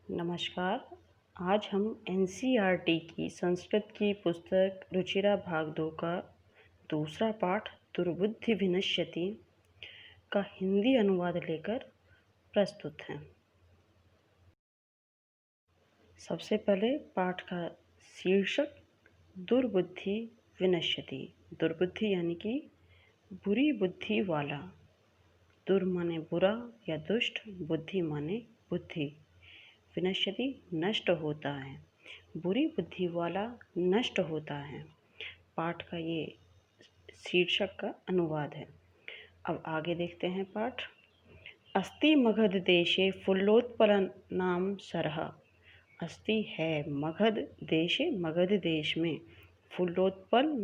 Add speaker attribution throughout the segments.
Speaker 1: नमस्कार। आज हम एनसीईआरटी की संस्कृत की पुस्तक रुचिरा भाग 2 का दूसरा पाठ दुर्बुद्धि विनश्यति का हिंदी अनुवाद लेकर प्रस्तुत हैं। सबसे पहले पाठ का शीर्षक दुर्बुद्धि विनश्यति। दुर्बुद्धि यानी कि बुरी बुद्धि वाला। दुर माने बुरा या दुष्ट, बुद्धि माने बुद्धि। विनश्यति नष्ट होता है, बुरी बुद्धि वाला नष्ट होता है। पाठ का ये शीर्षक का अनुवाद है। अब आगे देखते हैं पाठ। अस्ति मगध देशे फुल्लोत्पलनाम सरः। अस्ति है मगध देशे, मगध देश में फुल्लोत्पल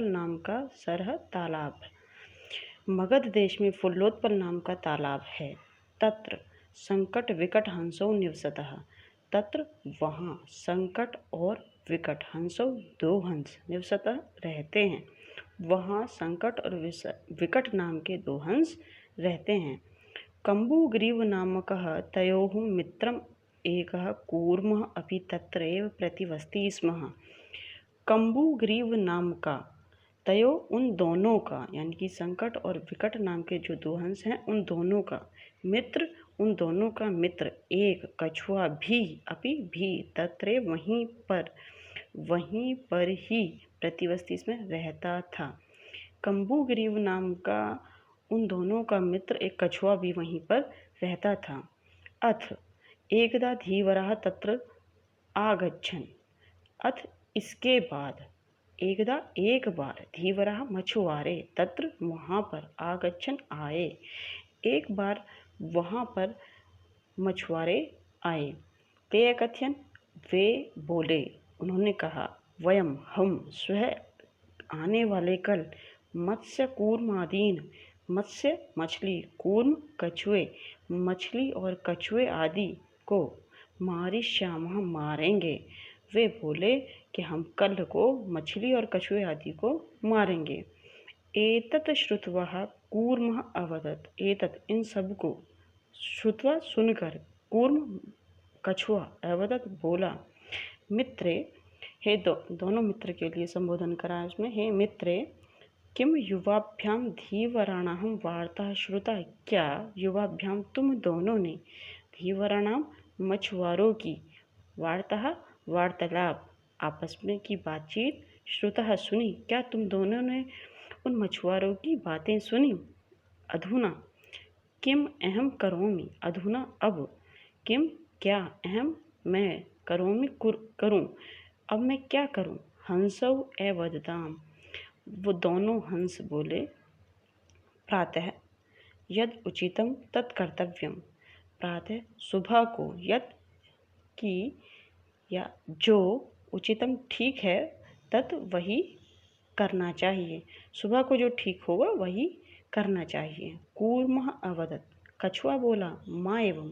Speaker 1: नाम का सरः तालाब। मगध देश में फुल्लोत्पल नाम का तालाब है। तत्र संकट विकट हंसो निवसतः। तत्र वहाँ संकट और विकट हंसो दो हंस निवसतः रहते हैं। वहाँ संकट और विकट नाम के दो हंस रहते हैं। कम्बुग्रीव नामकः तयोः मित्रम् एकः कूर्मः अपि तत्रैव प्रतिवसति स्म। कम्बुग्रीव नाम का तयो उन दोनों का, यानी कि संकट और विकट नाम के जो दो हंस हैं उन दोनों का, मित्र उन दोनों का मित्र, एक कछुआ भी, अपि भी, तत्रे वहीं पर ही प्रतिवसति में रहता था। कम्बुग्रीव नाम का उन दोनों का मित्र एक कछुआ भी वहीं पर रहता था। अथ एकदा धीवरः तत्र आगच्छन्। अथ इसके बाद, एकदा एक बार, धीवरः मछुआरे, तत्र वहाँ पर, आगच्छन् आए, एक बार वहाँ पर मछुआरे आए। ते कथयन् वे बोले, उन्होंने कहा, वयम हम स्वः आने वाले कल मत्स्य कूर्मादीन, मत्स्य मछली, कूर्म कछुए, मछली और कछुए आदि को मारिष्यामः मारेंगे। वे बोले कि हम कल को मछली और कछुए आदि को मारेंगे। एतत् श्रुत्वा कूर्मः अवदत्। एतत् इन सब को, श्रुत्वा सुनकर, कूर्म कछुआ, अवदत् बोला, मित्रे, हे दोनों मित्र के लिए संबोधन करा उसमें, हे मित्रे, किम युवाभ्याम धीवराणाम वार्ता श्रुता। क्या युवाभ्याम तुम दोनों ने धीवराणाम मछुआरों की वार्ता, वार्तालाप, आपस में की बातचीत, श्रुता सुनी, क्या तुम दोनों ने उन मछुआरों की बातें सुनी। अधुना किम अहम करोमि। अधुना अब, किम क्या, अहम मैं, करोमि करूं, अब मैं क्या करूं। हंसौ अवदताम, वो दोनों हंस बोले, प्रातः यद उचितम तत्कर्तव्यम। प्रातः सुबह को, यद की या जो, उचितम ठीक है, तत् वही करना चाहिए, सुबह को जो ठीक होगा वही करना चाहिए। कूर्मः अवदत्, कछुआ बोला, मा एवं,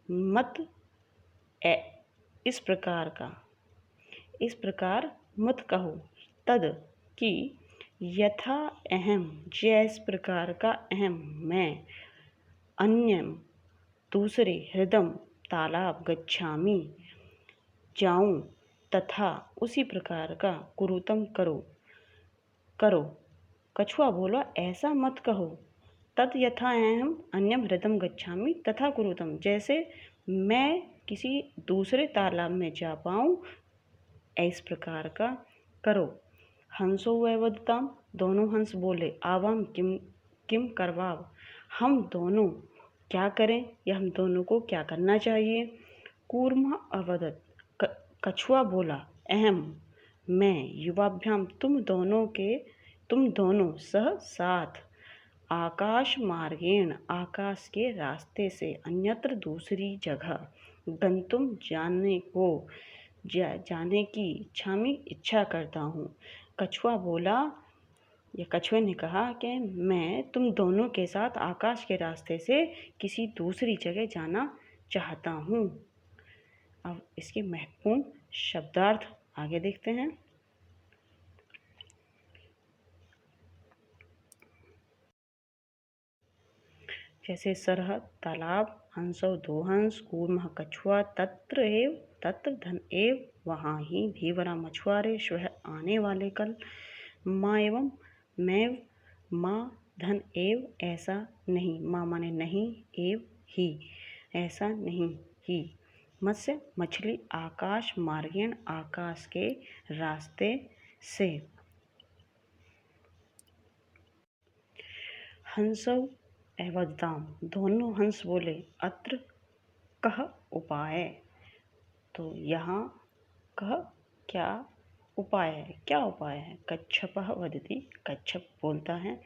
Speaker 1: मत इस प्रकार का, इस प्रकार मत कहो, तद कि, यथा अहम, जिस प्रकार का, अहम मैं, अन्यम दूसरे, हृदम तालाब, गच्छामि जाऊं, तथा उसी प्रकार का, कुरुतम करो। कछुआ बोला, ऐसा मत कहो। तद यथा अहम अन्यम हृदम गच्छामि तथा कुरुतम, जैसे मैं किसी दूसरे तालाब में जा पाऊं, इस प्रकार का करो। हंसो वैवदताम, दोनों हंस बोले, आवाम किम करवाव, हम दोनों क्या करें, या हम दोनों को क्या करना चाहिए। कूर्म अवदत्, कछुआ बोला, अहम मैं, युवाभ्याम तुम दोनों सह साथ, आकाश मार्गेण आकाश के रास्ते से, अन्यत्र दूसरी जगह, गंतुम जाने की इच्छा करता हूँ। कछुआ बोला, या कछुए ने कहा कि मैं तुम दोनों के साथ आकाश के रास्ते से किसी दूसरी जगह जाना चाहता हूँ। अब इसके महत्वपूर्ण शब्दार्थ आगे देखते हैं। जैसे सरहद, तालाब, हंसौ दो हंस, कूर्मः कछुआ, तत्र एव, तत्र धन एव, वहाँ ही, धीवरा मछुआरे, श्वः आने वाले कल, माँ एवं, मैव, माँ धन एव, ऐसा नहीं, माँ माने नहीं, एव ही, ऐसा नहीं ही, मत्स्य मछली, आकाश मार्गेण, आकाश के रास्ते से, हंसौ एवद्दाम, दोनों हंस बोले, अत्र कह उपाय, तो यहाँ कह क्या उपाय है, क्या उपाय है। कच्छपः वदति, कच्छप बोलता है,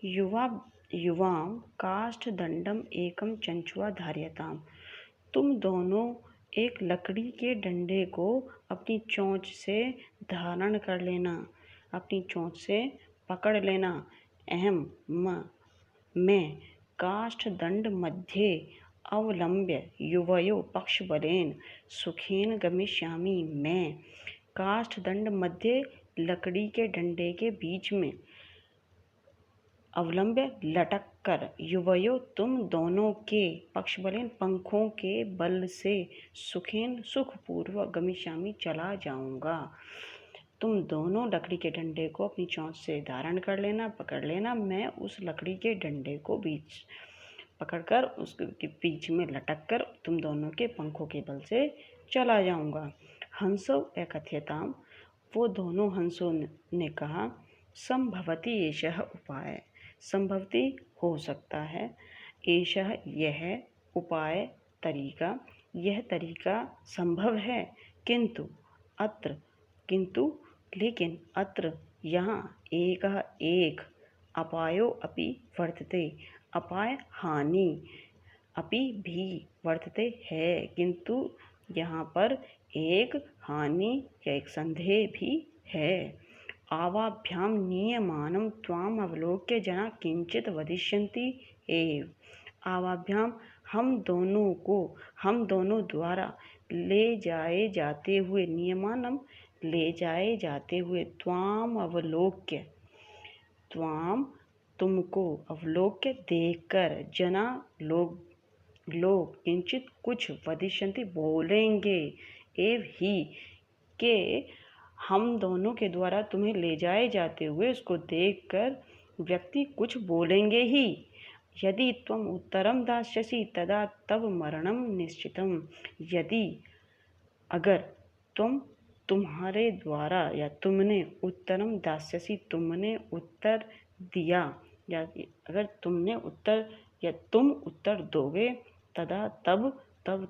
Speaker 1: युवां काष्ठदंडम एकम चंचुआ धार्यताम, तुम दोनों एक लकड़ी के डंडे को अपनी चोंच से धारण कर लेना, अपनी चोंच से पकड़ लेना। अहम मैं काष्ठदंड मध्ये अवलंब्य युवयो पक्षबलेन सुखेन गमिष्यामि, मैं काष्ठदंड मध्य लकड़ी के डंडे के बीच में अवलंब्य लटक कर, युवयो तुम दोनों के, पक्षबलेन पंखों के बल से, सुखेन सुखपूर्वक, गमिष्यामि चला जाऊंगा। तुम दोनों लकड़ी के डंडे को अपनी चोंच से धारण कर लेना, पकड़ लेना, मैं उस लकड़ी के डंडे को बीच पकड़कर उसके बीच में लटक कर तुम दोनों के पंखों के बल से चला जाऊंगा। हंसौ एकथ्यताम, वो दोनों हंसों ने कहा, संभवति एषः उपाय, संभवति हो सकता है, एषः यह, उपाय तरीका, यह तरीका संभव है, किंतु अत्र, किंतु लेकिन, अत्र यहाँ, एक अपायो अपि वर्तते, अपाय हानि अपि भी वर्तते है, किंतु यहाँ पर एक हानि या एक संदेह भी है। आवाभ्याम नीयमानं त्वाम अवलोक्य जना किंचित वदिष्यन्ति एव, आवाभ्याम हम दोनों द्वारा ले जाए जाते हुए, नियमानम ले जाए जाते हुए, त्वाम अवलोक्य, त्वाम तुमको, अवलोक्य देखकर, जना लोग किंचित कुछ, वदिष्यन्ति बोलेंगे, एव ही के हम दोनों के द्वारा तुम्हें ले जाए जाते हुए उसको देखकर व्यक्ति कुछ बोलेंगे ही। यदि त्वम उत्तरम दास्यसि तदा तव मरणम निश्चितम, यदि अगर तुम्हारे द्वारा या तुमने उत्तरम दास्यसि, तुमने उत्तर दिया, या अगर तुमने उत्तर या तुम उत्तर दोगे, तदा तब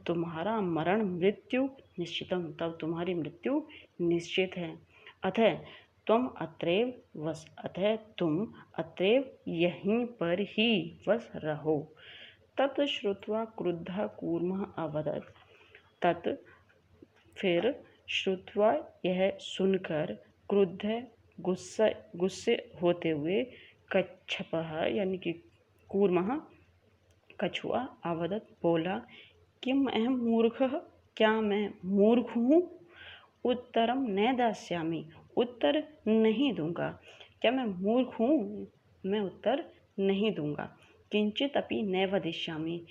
Speaker 1: तुम्हारा मरण, मृत्यु निश्चितम, तब तुम्हारी मृत्यु निश्चित है। अतः तुम अत्रैव वस, अतः तुम अत्रैव यहीं पर ही वस रहो। तत् श्रुत्वा क्रुद्धः कूर्मः अवदत्, तत् फिर श्रुत्वा यह सुनकर, क्रुद्ध गुस्से होते हुए, कच्छपः यानी कि कूर्मः कछुआ, अवदत् बोला, किम अहम मूर्खः, क्या मैं मूर्ख हूँ, उत्तरम न दास्यामि, उत्तर नहीं दूंगा, क्या मैं मूर्ख हूँ, मैं उत्तर नहीं दूंगा। किंचित अपि न वदिष्यामि,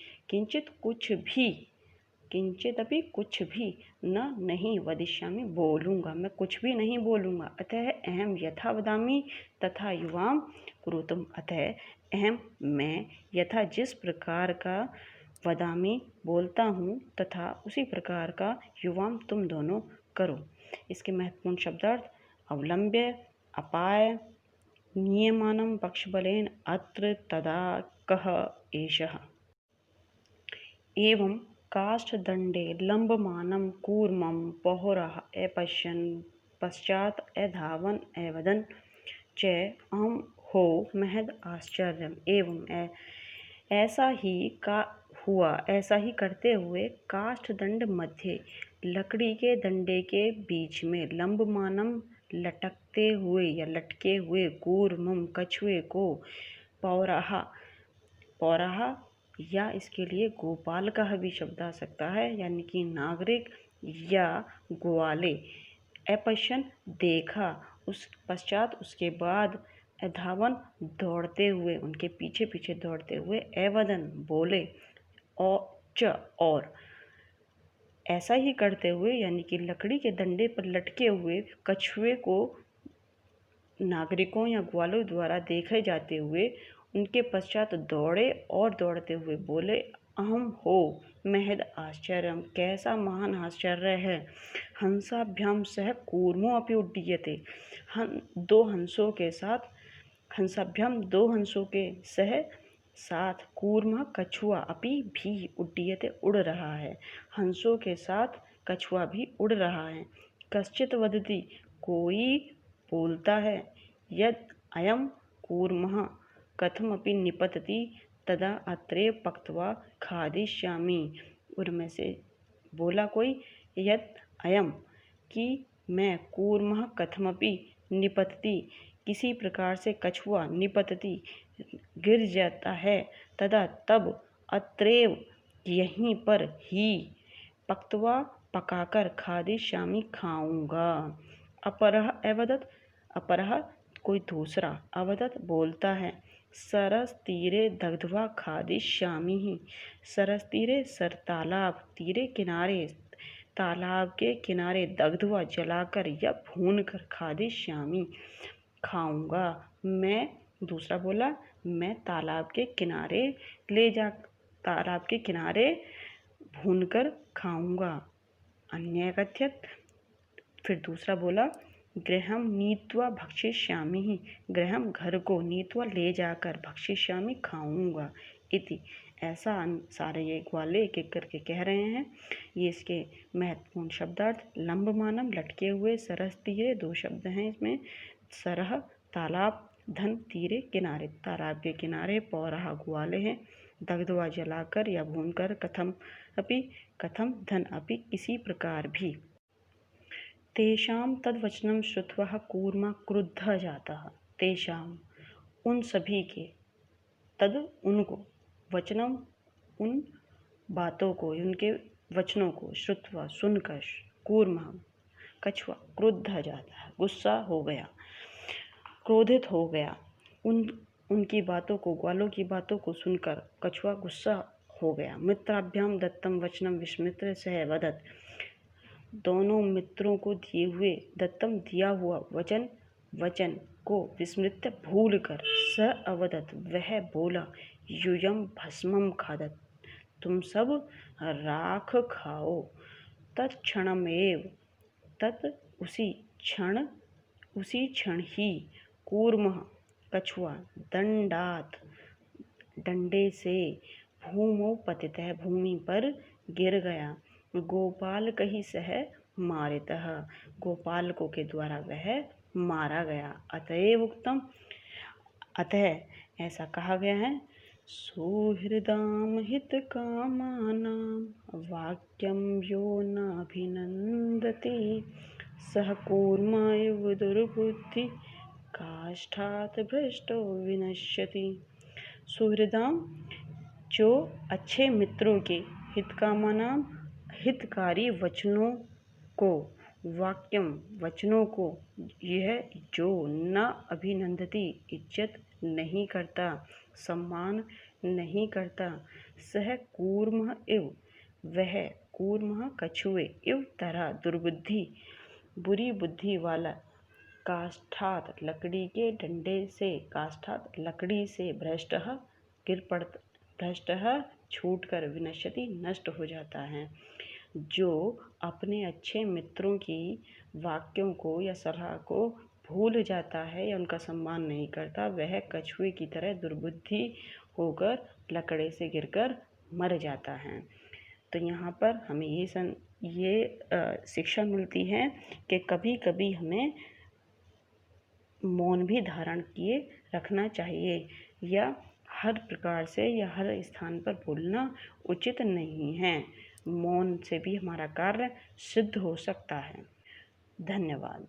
Speaker 1: किंचित अपि कुछ भी, न नहीं, वदिष्यामि बोलूँगा, मैं कुछ भी नहीं बोलूँगा। अतः अहम यथा वदामि तथा युवाम कुरुतम, अतः अहम मैं, यथा जिस प्रकार का, वदामि बोलता हूँ, तथा उसी प्रकार का, युवाम तुम दोनों करो। इसके महत्वपूर्ण शब्दार्थ, अवलंब्य, अपाय, नियमानं पक्षबलेन, अत्र तदा कः एषः। एवं काष्ठदण्डे लम्बमानं कूर्मं पौरः अपश्यन् पश्चात् अधावन् अवदन् च अहं हो महद आश्चर्यम्। एवं ऐसा ही करते हुए काष्ठदंड मध्य लकड़ी के डंडे के बीच में लंबमानम लटकते हुए या लटके हुए कूर्मम कछुए को पौराहा या इसके लिए गोपाल का भी शब्द आ सकता है, यानी कि नागरिक या ग्वाले, अपश्यन देखा, उस पश्चात उसके बाद धावन दौड़ते हुए, उनके पीछे पीछे दौड़ते हुए, एवदन बोले, और ऐसा ही करते हुए, यानी कि लकड़ी के डंडे पर लटके हुए कछुए को नागरिकों या ग्वालों द्वारा देखे जाते हुए उनके पश्चात दौड़े और दौड़ते हुए बोले, अहम हो महद आश्चर्यम, कैसा महान आश्चर्य है। हंसाभ्याम सह कूर्मो अपि उड्डीयते, दो हंसों के साथ, हंसाभ्याम दो हंसों के साथ कूर्म कछुआ अपि भी उड्डीयते उड़ रहा है, हंसों के साथ कछुआ भी उड़ रहा है। कश्चित वदति, कोई बोलता है, यद अयम कूर्मः कथमपि निपतति तदा अत्रैव पक्त्वा खादिष्यामि। उनमें से बोला कोई, यद अयम, कि मैं, कूर्मः कथमपि निपतति, किसी प्रकार से कछुआ, निपतति गिर जाता है, तदा तब, अत्रैव यहीं पर ही, पक्त्वा पकाकर, खादिष्यामि खाऊंगा। अपरः अवदत्, अपरः कोई दूसरा, अवदत् बोलता है, सरस तीरे दग्ध्वा खादिष्यामि, सरस तीरे सर तालाब, तीरे किनारे, तालाब के किनारे, दग्ध्वा जलाकर या भून कर, खादिष्यामि खाऊंगा। मैं, दूसरा बोला, मैं तालाब के किनारे तालाब के किनारे भूनकर खाऊंगा। अन्य कथ्यत, फिर दूसरा बोला, गृहम नीत्वा भक्षिष्यामि, गृहम घर को, नीत्वा ले जाकर, भक्षिष्यामि खाऊंगा इति। ऐसा सारे ये ग्वाले एक एक करके कह रहे हैं। ये इसके महत्वपूर्ण शब्दार्थ, लंबमानम लटके हुए, सरस तीरे, दो शब्द हैं इसमें, सरह तालाब, धन तीरे किनारे, तालाब के किनारे, पौरहा ग्वाले हैं, दग्ध्वा जलाकर या भूनकर, कथम अपि, कथम धन अपि, किसी प्रकार भी। तेषां तद्वचनं श्रुत्वा कूर्मा क्रुद्धः जातः, तेषां उन सभी के, तद उनको, वचनम उन बातों को, उनके वचनों को, श्रुत्वा सुनकर, कूर्मा कछुआ, क्रुद्ध जाता है, गुस्सा हो गया, क्रोधित हो गया। उनकी बातों को, ग्वालों की बातों को सुनकर कछुआ गुस्सा हो गया। मित्राभ्याम दत्तम वचनम विस्मृत्य सह वदत्, दोनों मित्रों को दिए हुए, दत्तम दिया हुआ वचन को विस्मृत्य भूल कर, स अवदत् वह बोला, यूयम भस्मम खादत, तुम सब राख खाओ। तत्क्षणमेव, तत् उसी क्षण ही, कूर्मः कछुआ, दंडात डंडे से, भूमौ पतितः भूमि पर गिर गया, गोपाल कही सह मारितः, गोपालकों के द्वारा वह मारा गया। अतएव उक्तम, अतः ऐसा कहा गया है, सुहृदाम हित कामानां वाक्यम यो नाभिनंदति, सह कूर्मा इव दुर्बुद्धि काष्ठात् भ्रष्टो विनश्यति। सुहृदाम, जो अच्छे मित्रों के, हितकामानां हितकारी वचनों को, वाक्यम वचनों को, यह जो न अभिनंदती इज्जत नहीं करता, सम्मान नहीं करता, सह कूर्म इव, वह कूर्म कछुए, इव तरह, दुर्बुद्धि बुरी बुद्धि वाला, काष्ठात लकड़ी के डंडे से, काष्ठात लकड़ी से, भ्रष्टः गिर पड़ता, भ्रष्टः छूटकर, विनश्यति नष्ट हो जाता है। जो अपने अच्छे मित्रों की वाक्यों को या सलाह को भूल जाता है या उनका सम्मान नहीं करता, वह कछुए की तरह दुर्बुद्धि होकर लकड़े से गिरकर मर जाता है। तो यहाँ पर हमें ये शिक्षा मिलती है कि कभी कभी हमें मौन भी धारण किए रखना चाहिए, या हर प्रकार से या हर स्थान पर बोलना उचित नहीं है। मौन से भी हमारा कार्य सिद्ध हो सकता है। धन्यवाद।